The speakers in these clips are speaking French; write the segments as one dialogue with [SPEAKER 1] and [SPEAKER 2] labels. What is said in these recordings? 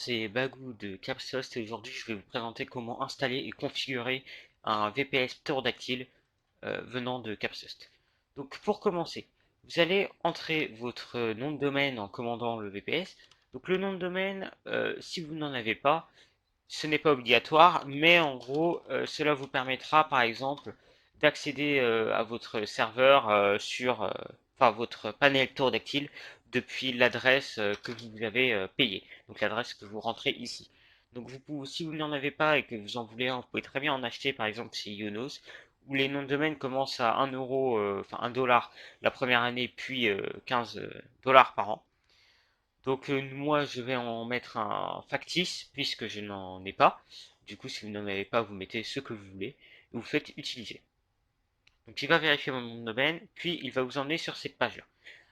[SPEAKER 1] c'est Bagou de Capsoft et aujourd'hui je vais vous présenter comment installer et configurer un VPS ptérodactyle venant de Capsoft. Donc pour commencer, vous allez entrer votre nom de domaine en commandant le VPS. Donc le nom de domaine, si vous n'en avez pas, ce n'est pas obligatoire, mais en gros cela vous permettra par exemple d'accéder à votre serveur enfin votre panel ptérodactyle depuis l'adresse que vous avez payée, donc l'adresse que vous rentrez ici. Donc si vous n'en avez pas et que vous en voulez un, vous pouvez très bien en acheter par exemple chez Yonos, où les noms de domaine commencent à 1 euro, enfin 1 dollar la première année, puis 15 dollars par an. Donc moi je vais en mettre un factice puisque je n'en ai pas. Du coup si vous n'en avez pas, vous mettez ce que vous voulez et vous faites utiliser. Donc il va vérifier mon nom de domaine, puis il va vous emmener sur cette page là.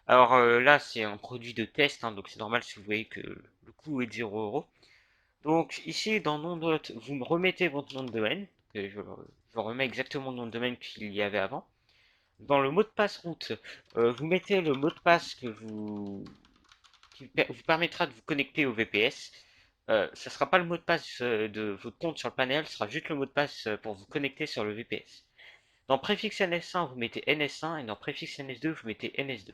[SPEAKER 1] Alors là c'est un produit de test, hein, donc c'est normal si vous voyez que le coût est de 0 euros. Donc ici dans nom de vous me remettez votre nom de domaine, je remets exactement le nom de domaine qu'il y avait avant. Dans le mot de passe route, vous mettez le mot de passe qui vous permettra de vous connecter au VPS. Ça ne sera pas le mot de passe de votre compte sur le panel, ce sera juste le mot de passe pour vous connecter sur le VPS. Dans préfixe NS1, vous mettez NS1 et dans préfixe NS2, vous mettez NS2.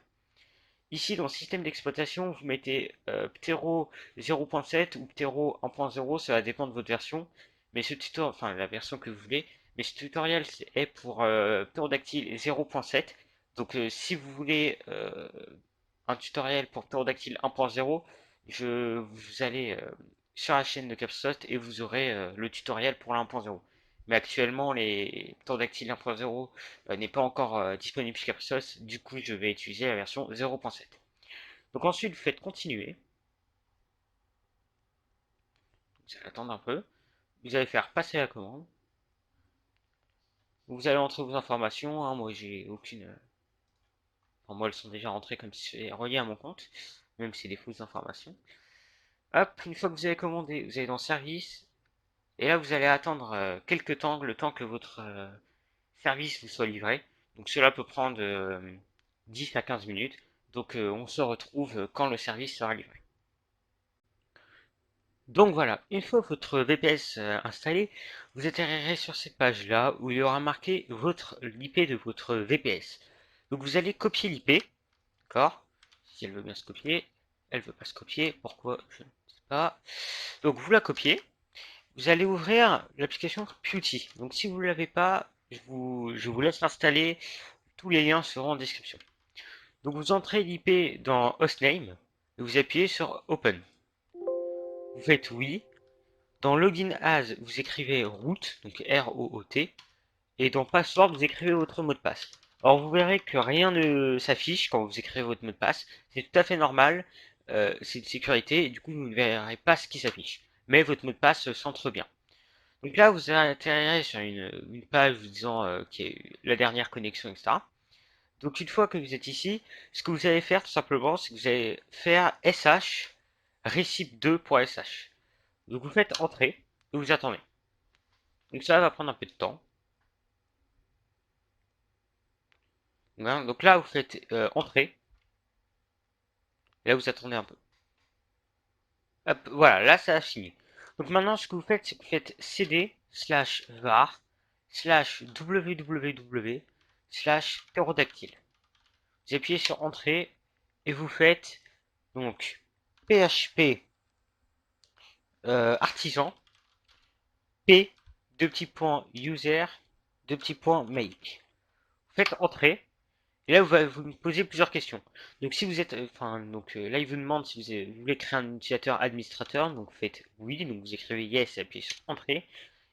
[SPEAKER 1] Ici, dans le système d'exploitation, vous mettez Ptero 0.7 ou Ptero 1.0, ça va dépendre de votre version, mais ce tutoriel, enfin la version que vous voulez, mais ce tutoriel est pour Pterodactyle 0.7. Donc si vous voulez un tutoriel pour Pterodactyle 1.0, vous allez sur la chaîne de Capsoft et vous aurez le tutoriel pour la 1.0. Mais actuellement, les Pterodactyle 1.0 n'est pas encore disponible chez Capsoft, du coup je vais utiliser la version 0.7. Donc ensuite, vous faites continuer, vous allez attendre un peu, vous allez faire passer la commande, vous allez entrer vos informations, hein, moi j'ai aucune... Enfin, moi elles sont déjà rentrées comme si c'était relié à mon compte, même si c'est des fausses informations. Hop, une fois que vous avez commandé, vous allez dans service, et là vous allez attendre quelques temps, le temps que votre service vous soit livré. Donc cela peut prendre 10 à 15 minutes, donc on se retrouve quand le service sera livré. Donc voilà, une fois votre VPS installé, vous atterrirez sur cette page-là où il y aura marqué l'IP de votre VPS. Donc vous allez copier l'IP, d'accord? Si elle veut bien se copier, elle veut pas se copier, pourquoi? Je ne sais pas. Donc vous la copiez, vous allez ouvrir l'application Pewty. Donc si vous ne l'avez pas, je vous laisse l'installer, tous les liens seront en description. Donc vous entrez l'IP dans Hostname et vous appuyez sur Open. Vous faites oui. Dans Login As, vous écrivez root, donc R-O-O-T, et dans Password, vous écrivez votre mot de passe. Alors vous verrez que rien ne s'affiche quand vous écrivez votre mot de passe, c'est tout à fait normal, c'est de sécurité, et du coup vous ne verrez pas ce qui s'affiche. Mais votre mot de passe s'entre bien. Donc là, vous atterrirez sur une page vous disant qui est la dernière connexion, etc. Donc une fois que vous êtes ici, ce que vous allez faire tout simplement, c'est que vous allez faire SH recip2 pour SH. Donc vous faites entrer et vous attendez. Donc ça va prendre un peu de temps. Voilà, donc là vous faites entrer. Et là vous attendez un peu. Hop, voilà, là ça a fini. Donc maintenant ce que vous faites, c'est que vous faites cd slash var slash www slash pterodactyle. Vous appuyez sur entrée et vous faites donc php artisan p deux petits points user deux petits points make. Vous faites entrer. Et là, vous me posez plusieurs questions. Donc, si vous êtes, là, il vous demande si vous voulez créer un utilisateur administrateur. Donc, vous faites oui. Donc, vous écrivez yes et appuyez sur entrée.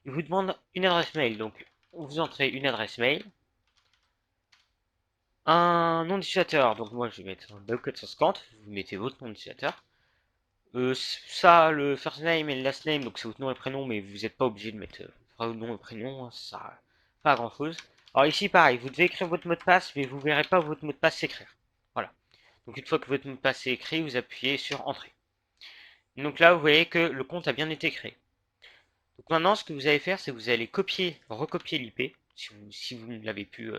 [SPEAKER 1] Il vous demande une adresse mail. Donc, vous entrez une adresse mail. Un nom d'utilisateur. Donc, moi, je vais mettre Bug450. Vous mettez votre nom d'utilisateur. Ça, le first name et le last name. Donc, c'est votre nom et prénom. Mais vous n'êtes pas obligé de mettre votre nom et prénom. Hein, ça, pas grand chose. Alors, ici, pareil. Vous devez écrire votre mot de passe. Mais vous verrez pas votre mot de passe s'écrire. Voilà. Donc une fois que votre mot de passe est écrit, vous appuyez sur Entrée. Donc là, vous voyez que le compte a bien été créé. Donc maintenant, ce que vous allez faire, c'est que vous allez recopier l'IP, si vous l'avez pu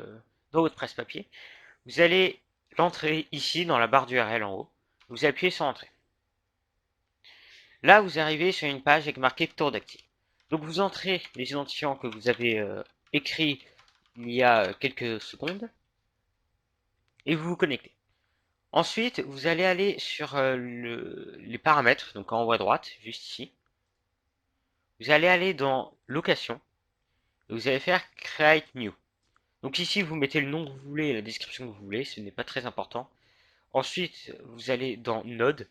[SPEAKER 1] dans votre presse-papier. Vous allez l'entrer ici, dans la barre d'URL en haut. Vous appuyez sur Entrée. Là, vous arrivez sur une page avec marqué pterodactyle. Donc vous entrez les identifiants que vous avez écrits il y a quelques secondes et vous vous connectez. Ensuite, vous allez aller sur les paramètres, donc en haut à droite, juste ici. Vous allez aller dans location et vous allez faire create new. Donc ici, vous mettez le nom que vous voulez et la description que vous voulez, ce n'est pas très important. Ensuite, vous allez dans node,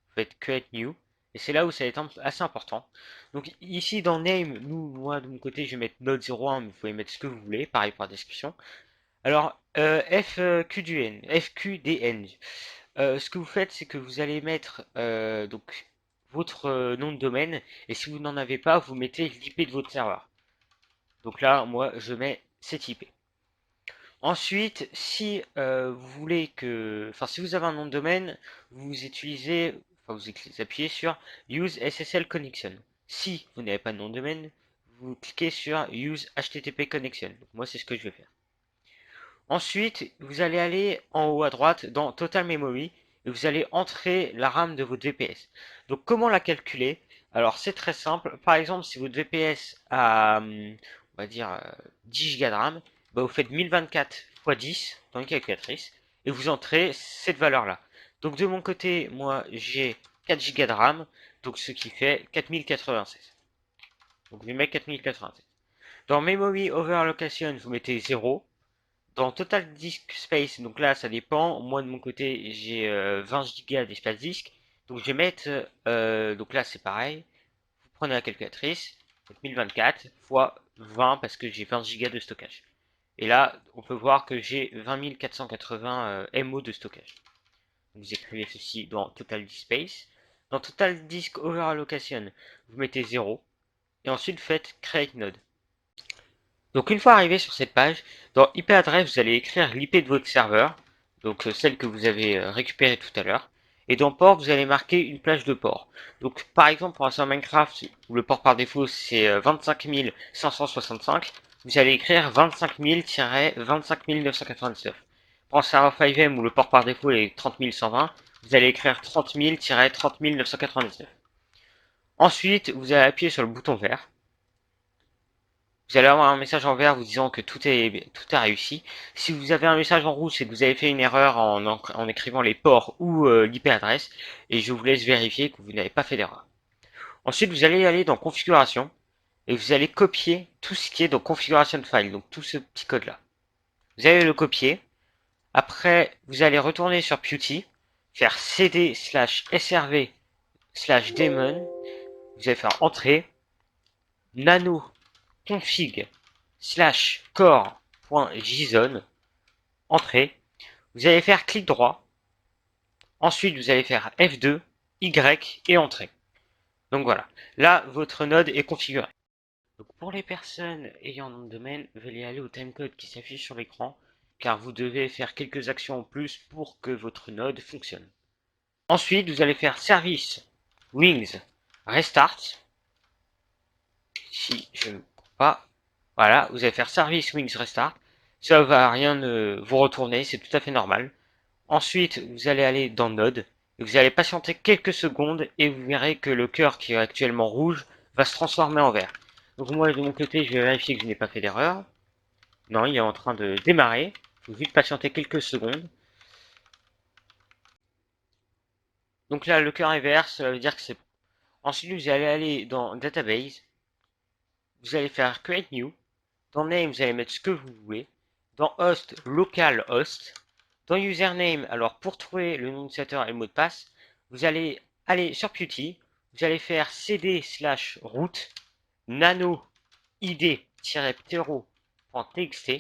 [SPEAKER 1] vous faites create new, et c'est là où ça va être assez important. Donc ici dans name, moi de mon côté, je vais mettre node 01, mais vous pouvez mettre ce que vous voulez, pareil pour la description. Alors, FQDN, FQDN. Ce que vous faites, c'est que vous allez mettre donc votre nom de domaine, et si vous n'en avez pas, vous mettez l'IP de votre serveur. Donc là, moi, je mets cet IP. Ensuite, si vous voulez que, enfin, si vous avez un nom de domaine, vous utilisez, enfin, vous appuyez sur Use SSL Connection. Si vous n'avez pas de nom de domaine, vous cliquez sur Use HTTP Connection. Donc, moi, c'est ce que je vais faire. Ensuite, vous allez aller en haut à droite dans Total Memory et vous allez entrer la RAM de votre VPS. Donc, comment la calculer? Alors, c'est très simple. Par exemple, si votre VPS a, on va dire, 10 Go de RAM, bah, vous faites 1024 x 10 dans une calculatrice et vous entrez cette valeur-là. Donc, de mon côté, moi, j'ai 4 Go de RAM, donc ce qui fait 4096. Donc, je vais mettre 4096. Dans Memory Overallocation, vous mettez 0. Dans Total Disk Space, donc là ça dépend, moi de mon côté j'ai 20 Go d'espace disque, donc je vais mettre, donc là c'est pareil, vous prenez la calculatrice, 1024 fois 20 parce que j'ai 20 Go de stockage. Et là on peut voir que j'ai 20 480 MO de stockage. Donc, vous écrivez ceci dans Total Disk Space. Dans Total Disk Overallocation, vous mettez 0, et ensuite faites Create Node. Donc une fois arrivé sur cette page, dans IP adresse, vous allez écrire l'IP de votre serveur, donc celle que vous avez récupérée tout à l'heure. Et dans port, vous allez marquer une plage de port. Donc par exemple pour un serveur Minecraft, où le port par défaut c'est 25 565, vous allez écrire 25 000-25 999. Pour un serveur 5M où le port par défaut est 30 120, vous allez écrire 30 000-30 999. Ensuite, vous allez appuyer sur le bouton vert. Vous allez avoir un message en vert vous disant que tout a réussi. Si vous avez un message en rouge, c'est que vous avez fait une erreur en écrivant les ports ou l'IP adresse. Et je vous laisse vérifier que vous n'avez pas fait d'erreur. Ensuite, vous allez aller dans configuration et vous allez copier tout ce qui est dans configuration file, donc tout ce petit code là. Vous allez le copier. Après, vous allez retourner sur Putty, faire cd/srv/daemon. Vous allez faire entrée, nano config /core.json, entrée, vous allez faire clic droit, ensuite vous allez faire F2, Y et entrée. Donc voilà, là votre node est configuré. Donc pour les personnes ayant un nom de domaine, veuillez aller au timecode qui s'affiche sur l'écran, car vous devez faire quelques actions en plus pour que votre node fonctionne. Ensuite, vous allez faire service wings restart. Si je ne coupe pas, voilà, vous allez faire service wings restart. Ça va rien vous retourner, c'est tout à fait normal. Ensuite, vous allez aller dans Node, et vous allez patienter quelques secondes, et vous verrez que le cœur qui est actuellement rouge va se transformer en vert. Donc moi, de mon côté, je vais vérifier que je n'ai pas fait d'erreur. Non, il est en train de démarrer. Il faut juste patienter quelques secondes. Donc là, le cœur est vert, cela veut dire que c'est bon. Ensuite, vous allez aller dans Database. Vous allez faire Create New. Dans Name, vous allez mettre ce que vous voulez. Dans Host, localhost. Dans Username, alors pour trouver le nom d'utilisateur et le mot de passe, vous allez aller sur Putty, vous allez faire cd/root nano id-ptero.txt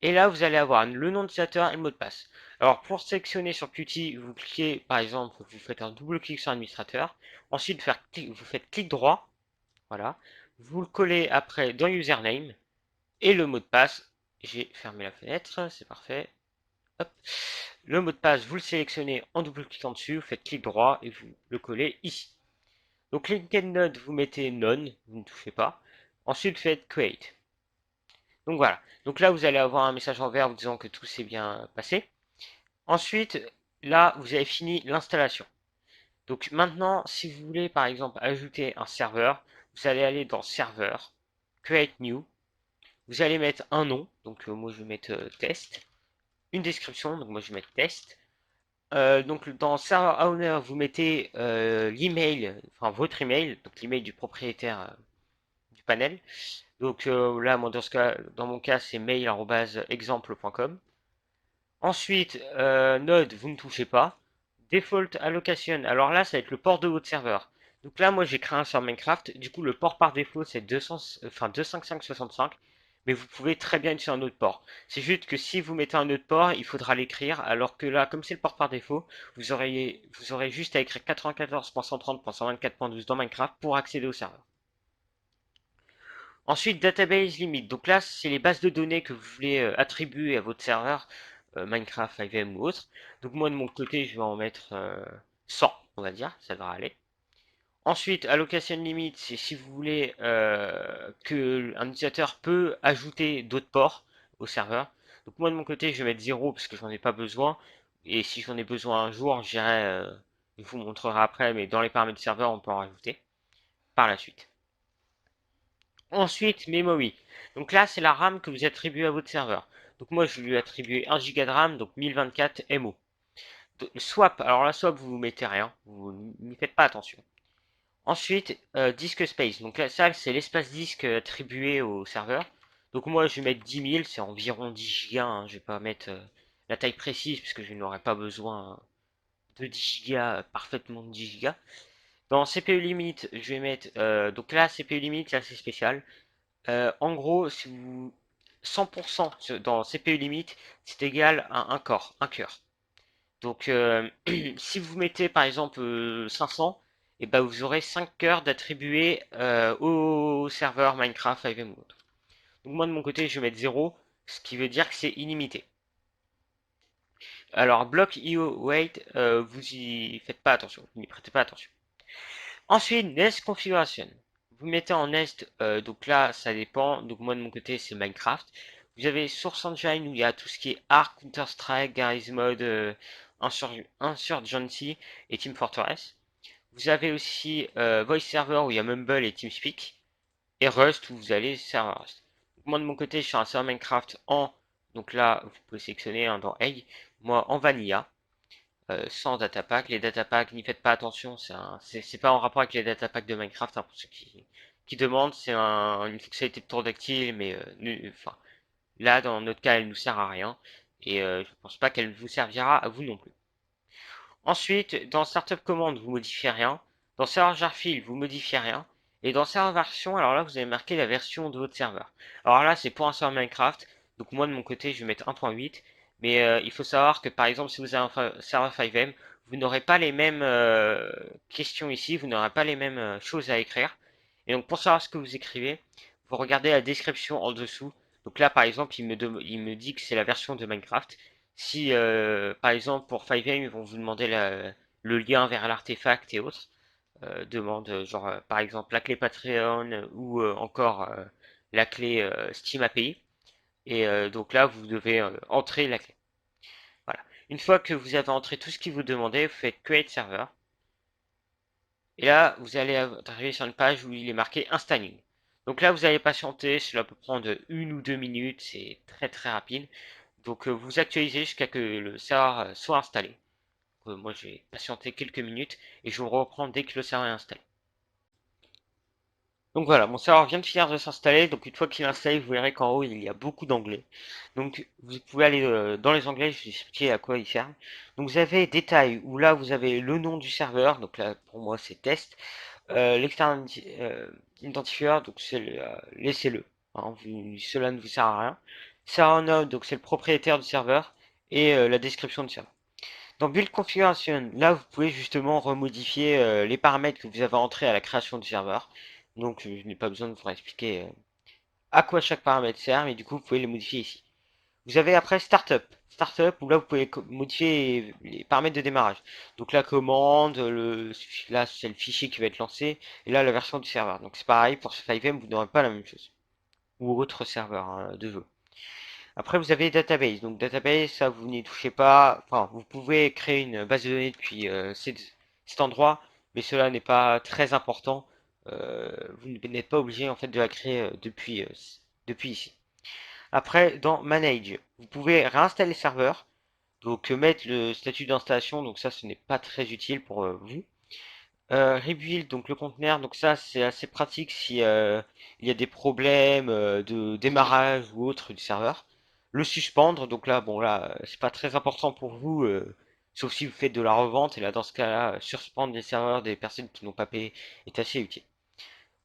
[SPEAKER 1] et là vous allez avoir le nom d'utilisateur et le mot de passe. Alors pour sélectionner sur Putty, vous cliquez par exemple, vous faites un double clic sur administrateur, ensuite vous faites clic droit, voilà, vous le collez après dans Username et le mot de passe, j'ai fermé la fenêtre, c'est parfait. Hop. Le mot de passe, vous le sélectionnez en double cliquant dessus, vous faites clic droit et vous le collez ici. Donc Linked Node, vous mettez None, vous ne touchez pas. Ensuite, faites Create. Donc voilà. Donc là, vous allez avoir un message en vert vous disant que tout s'est bien passé. Ensuite, là, vous avez fini l'installation. Donc maintenant, si vous voulez par exemple ajouter un serveur, vous allez aller dans serveur, create new, vous allez mettre un nom, donc moi je vais mettre test, une description, donc moi je vais mettre test. Donc dans server owner, vous mettez l'email, enfin votre email, donc l'email du propriétaire du panel. Donc là, moi, dans mon cas, c'est mail@exemple.com. Ensuite, Node, vous ne touchez pas. Default allocation, alors là, ça va être le port de votre serveur. Donc là, moi, j'ai créé un serveur Minecraft. Du coup, le port par défaut, c'est 200, enfin 25565. Mais vous pouvez très bien utiliser un autre port. C'est juste que si vous mettez un autre port, il faudra l'écrire. Alors que là, comme c'est le port par défaut, vous aurez juste à écrire 94.130.124.12 dans Minecraft pour accéder au serveur. Ensuite, database limit. Donc là, c'est les bases de données que vous voulez attribuer à votre serveur, Minecraft, 5M ou autre. Donc moi, de mon côté, je vais en mettre 100, on va dire, ça devrait aller. Ensuite, allocation limit, c'est si vous voulez que un utilisateur peut ajouter d'autres ports au serveur. Donc moi, de mon côté, je vais mettre 0 parce que j'en ai pas besoin. Et si j'en ai besoin un jour, je vous montrerai après, mais dans les paramètres du serveur, on peut en rajouter par la suite. Ensuite, memory. Donc là, c'est la RAM que vous attribuez à votre serveur. Donc moi, je lui ai attribué 1 Go de RAM, donc 1024 MO. Swap, alors la swap, vous ne mettez rien, vous n'y faites pas attention. Ensuite, disk space. Donc là, ça, c'est l'espace disque attribué au serveur. Donc moi, je vais mettre 10 000, c'est environ 10 Go. Hein. Je vais pas mettre la taille précise, puisque je n'aurai pas besoin de 10 Go, parfaitement de 10 Go. Dans CPU limit, je vais mettre... donc là, CPU limit, là, c'est spécial. En gros, si vous 100% dans CPU limite, c'est égal à un corps, un cœur. Donc, si vous mettez par exemple 500, et ben vous aurez 5 cœurs d'attribuer au serveur Minecraft 5M Mode. Donc moi de mon côté, je vais mettre 0, ce qui veut dire que c'est illimité. Alors block IO wait, vous y faites pas attention, vous n'y prêtez pas attention. Ensuite, Nest Configuration. Vous mettez en Nest, donc là, ça dépend. Donc moi, de mon côté, c'est Minecraft. Vous avez Source Engine où il y a tout ce qui est Ark, Counter-Strike, Garry's Mod, Insurgency et Team Fortress. Vous avez aussi Voice Server où il y a Mumble et TeamSpeak. Et Rust où vous allez serveur Rust. Donc, moi, de mon côté, je suis un serveur Minecraft en... Donc là, vous pouvez sélectionner dans Egg. Moi, en Vanilla. Sans datapack. Les datapacks, n'y faites pas attention, c'est pas en rapport avec les datapacks de Minecraft, hein, pour ceux qui demandent, c'est une fonctionnalité de tour d'actile, mais enfin, là, dans notre cas, elle nous sert à rien, et je pense pas qu'elle vous servira à vous non plus. Ensuite, dans Startup Command, vous modifiez rien. Dans Server Jarfield, vous modifiez rien. Et dans Server Version, alors là, vous avez marqué la version de votre serveur. Alors là, c'est pour un serveur Minecraft. Donc moi, de mon côté, je vais mettre 1.8. Mais il faut savoir que, par exemple, si vous avez un serveur 5M, vous n'aurez pas les mêmes questions ici. Vous n'aurez pas les mêmes choses à écrire. Et donc, pour savoir ce que vous écrivez, vous regardez la description en dessous. Donc là, par exemple, il me dit que c'est la version de Minecraft. Si, par exemple, pour 5M, ils vont vous demander le lien vers l'artefact et autres, demande genre, par exemple, la clé Patreon ou encore la clé Steam API. Et donc là, vous devez entrer la clé. Voilà. Une fois que vous avez entré tout ce qu'il vous demandait, vous faites Create Server. Et là, vous allez arriver sur une page où il est marqué Installing. Donc là, vous allez patienter, cela peut prendre 1 ou 2 minutes, c'est très très rapide. Donc vous actualisez jusqu'à que le serveur soit installé. Moi, je vais patienter quelques minutes et je vous reprends dès que le serveur est installé. Donc voilà, mon serveur vient de finir de s'installer. Donc une fois qu'il est installé, vous verrez qu'en haut, il y a beaucoup d'onglets. Donc vous pouvez aller dans les onglets, je vais vous expliquer à quoi ils servent. Donc vous avez détails, où là, vous avez le nom du serveur. Donc là, pour moi, c'est test. L'externe identifier, donc laissez-le. Hein, cela ne vous sert à rien. Server node, donc c'est le propriétaire du serveur. Et la description du serveur. Dans Build Configuration, là vous pouvez justement remodifier les paramètres que vous avez entrés à la création du serveur. Donc je n'ai pas besoin de vous expliquer à quoi chaque paramètre sert, mais du coup vous pouvez les modifier ici. Vous avez après Startup. Startup où là vous pouvez modifier les paramètres de démarrage. Donc la commande, là c'est le fichier qui va être lancé, et là la version du serveur. Donc c'est pareil, pour ce 5M vous n'aurez pas la même chose. Ou autre serveur hein, de jeu. Après, vous avez database. Donc, database, ça, vous n'y touchez pas. Enfin, vous pouvez créer une base de données depuis cet endroit, mais cela n'est pas très important. Vous n'êtes pas obligé en fait de la créer depuis ici. Après, dans Manage, vous pouvez réinstaller le serveur, donc mettre le statut d'installation, donc ça ce n'est pas très utile pour vous. Rebuild, donc le conteneur, donc ça c'est assez pratique si il y a des problèmes de démarrage ou autre du serveur. Le suspendre, donc là bon là c'est pas très important pour vous, sauf si vous faites de la revente, et là dans ce cas-là, suspendre les serveurs des personnes qui n'ont pas payé est assez utile.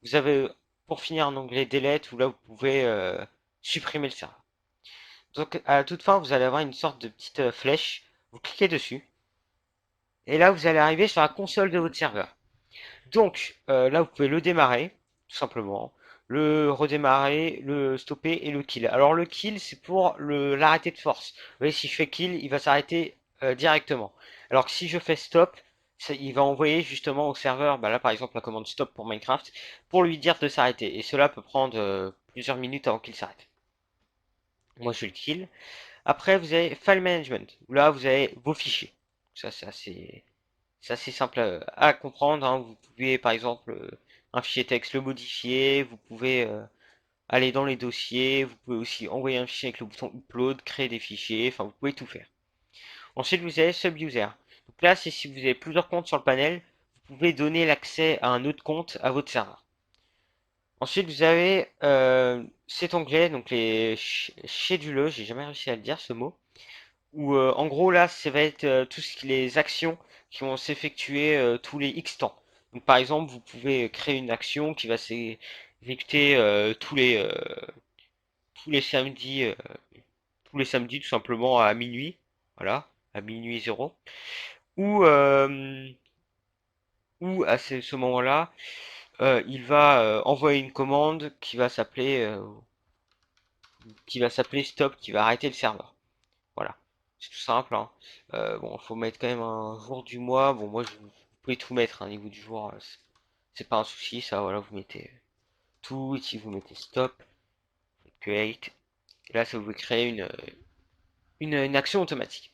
[SPEAKER 1] Vous avez pour finir un onglet Delete où là vous pouvez supprimer le serveur. Donc à toute fin vous allez avoir une sorte de petite flèche, vous cliquez dessus, et là vous allez arriver sur la console de votre serveur. Donc là, vous pouvez le démarrer, tout simplement, le redémarrer, le stopper et le kill. Alors le kill, c'est pour l'arrêter de force. Vous voyez, si je fais kill, il va s'arrêter directement. Alors que si je fais stop, il va envoyer justement au serveur, bah là par exemple la commande stop pour Minecraft, pour lui dire de s'arrêter. Et cela peut prendre plusieurs minutes avant qu'il s'arrête. Moi je le kill. Après, vous avez File Management, où là vous avez vos fichiers. Ça, c'est assez simple à comprendre, hein. Vous pouvez par exemple un fichier texte le modifier, vous pouvez aller dans les dossiers, vous pouvez aussi envoyer un fichier avec le bouton upload, créer des fichiers, enfin vous pouvez tout faire. Ensuite vous avez Subuser. Donc là c'est si vous avez plusieurs comptes sur le panel, vous pouvez donner l'accès à un autre compte à votre serveur. Ensuite vous avez cet onglet, donc les schedulers, j'ai jamais réussi à le dire ce mot, où en gros là ça va être tout ce qui les actions qui vont s'effectuer tous les X temps. Donc par exemple vous pouvez créer une action qui va s'effectuer tous les samedis tout simplement à minuit, voilà, à minuit 0, ou à ce moment-là il va envoyer une commande qui va s'appeler stop, qui va arrêter le serveur. Voilà, c'est tout simple, hein. Bon, faut mettre quand même un jour du mois. Bon, moi, vous pouvez tout mettre, hein, niveau du jour, c'est pas un souci, ça. Voilà, vous mettez tout. Ici, vous mettez stop, create. Et là, ça vous créer une action automatique.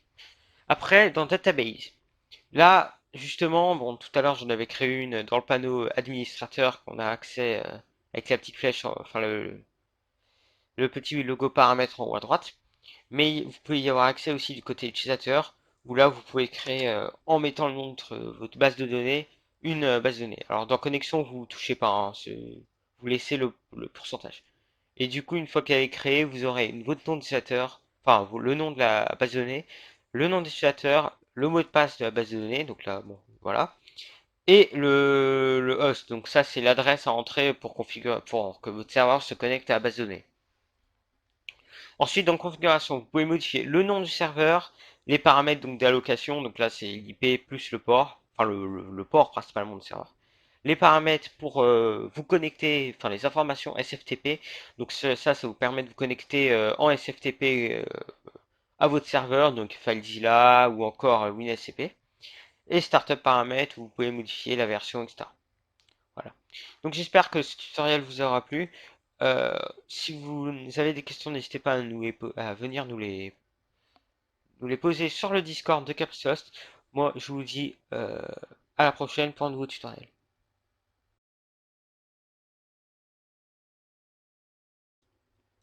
[SPEAKER 1] Après, dans database, là, justement, bon, tout à l'heure, j'en avais créé une dans le panneau administrateur qu'on a accès avec la petite flèche, enfin le petit logo paramètre en haut à droite. Mais vous pouvez y avoir accès aussi du côté utilisateur, où là vous pouvez créer, en mettant le nom de votre base de données, une base de données. Alors dans connexion, vous touchez pas, hein, vous laissez le pourcentage. Et du coup, une fois qu'elle est créée, vous aurez votre nom d'utilisateur, enfin le nom de la base de données, le nom d'utilisateur, le mot de passe de la base de données, donc là, bon, voilà, et le host. Donc ça, c'est l'adresse à entrer pour configurer, pour que votre serveur se connecte à la base de données. Ensuite, dans configuration, vous pouvez modifier le nom du serveur, les paramètres donc d'allocation, donc là c'est l'IP plus le port, enfin le port principalement du serveur. Les paramètres pour vous connecter, enfin les informations SFTP, donc ça vous permet de vous connecter en SFTP à votre serveur, donc FileZilla ou encore WinSCP. Et Startup paramètres, où vous pouvez modifier la version, etc. Voilà. Donc j'espère que ce tutoriel vous aura plu. Euh, Si vous avez des questions, n'hésitez pas à venir nous les poser sur le Discord de Capsoft. Moi, je vous dis à la prochaine pour un nouveau tutoriel.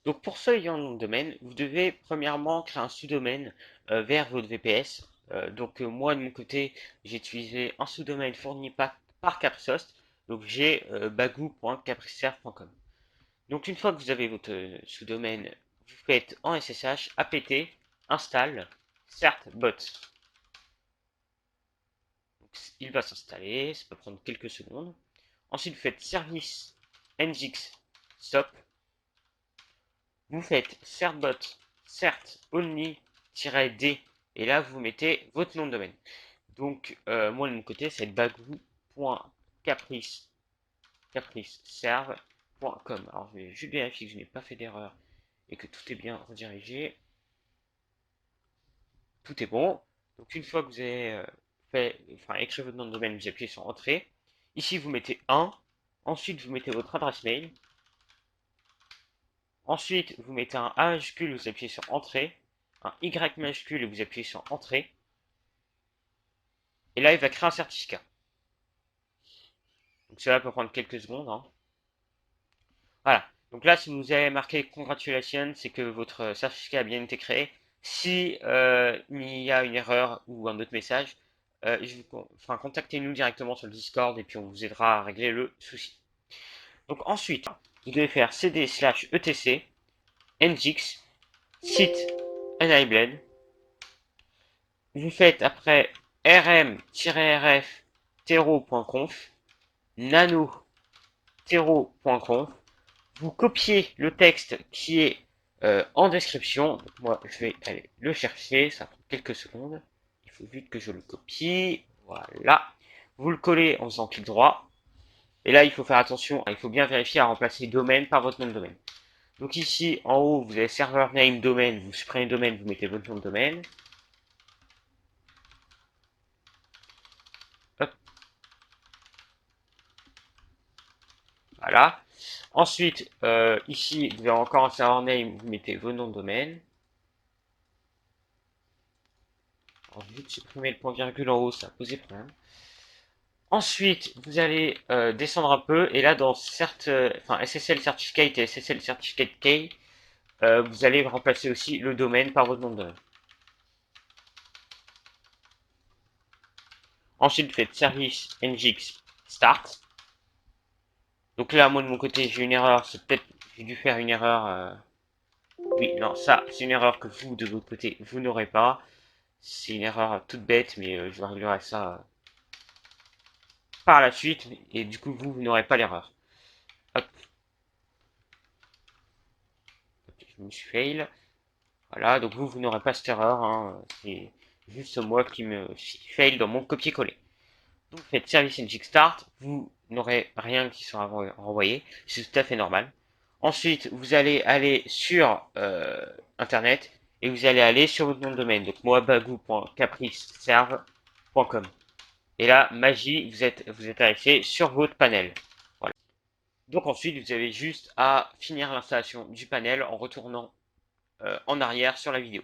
[SPEAKER 1] Donc pour ce ayant nom de domaine, vous devez premièrement créer un sous-domaine vers votre VPS. Moi de mon côté, j'ai utilisé un sous-domaine fourni par Capsoft. Donc j'ai bagou.capriserve.com. Donc une fois que vous avez votre sous-domaine, vous faites en SSH apt install certbot. Donc, il va s'installer, ça peut prendre quelques secondes. Ensuite, vous faites service nginx stop. Vous faites certbot cert only-d et là vous mettez votre nom de domaine. Donc moi de mon côté c'est bagou.capriceserve.com. Alors je vais juste vérifier que je n'ai pas fait d'erreur et que tout est bien redirigé. Tout est bon. Donc une fois que vous avez écrit votre nom de domaine, vous appuyez sur Entrée. Ici vous mettez 1. Ensuite vous mettez votre adresse mail. Ensuite vous mettez un A majuscule, vous appuyez sur Entrée. Un Y majuscule et vous appuyez sur Entrée. Et là il va créer un certificat. Donc cela peut prendre quelques secondes, hein. Voilà. Donc là, si vous avez marqué Congratulations, c'est que votre certificat a bien été créé. Si il y a une erreur ou un autre message, enfin, contactez-nous directement sur le Discord et puis on vous aidera à régler le souci. Donc ensuite, vous devez faire cd/etc ngx site enabled. Vous faites après rm-rf tero.conf nano-tero.conf. Vous copiez le texte qui est en description. Donc moi, je vais aller le chercher. Ça prend quelques secondes. Il faut vite que je le copie. Voilà. Vous le collez en faisant clic droit. Et là, il faut faire attention. Il faut bien vérifier à remplacer domaine par votre nom de domaine. Donc ici, en haut, vous avez server name domaine. Vous supprimez domaine, vous mettez votre nom de domaine. Hop. Voilà. Ensuite, ici, vous avez encore un server name. Vous mettez vos noms de domaine. Alors, vite supprimer le point virgule en haut, ça a posé problème. Ensuite, vous allez descendre un peu, et là, dans enfin, SSL Certificate et SSL Certificate Key, vous allez remplacer aussi le domaine par votre nom de domaine. Ensuite, vous faites service ngx start. Donc là, moi de mon côté, j'ai une erreur, c'est peut-être, j'ai dû faire une erreur. Oui, non, ça, c'est une erreur que vous, de votre côté, vous n'aurez pas. C'est une erreur toute bête, mais je vais régler ça par la suite, et du coup, vous n'aurez pas l'erreur. Hop. Ok, je me suis fail. Voilà, donc vous n'aurez pas cette erreur, hein. C'est juste moi qui me fail dans mon copier-coller. Donc vous faites service ngx start, vous n'aurez rien qui sera renvoyé, c'est tout à fait normal. Ensuite, vous allez aller sur internet et vous allez aller sur votre nom de domaine, donc moabagou.capriceserve.com. Et là, magie, vous êtes arrivé sur votre panel. Voilà. Donc ensuite, vous avez juste à finir l'installation du panel en retournant en arrière sur la vidéo.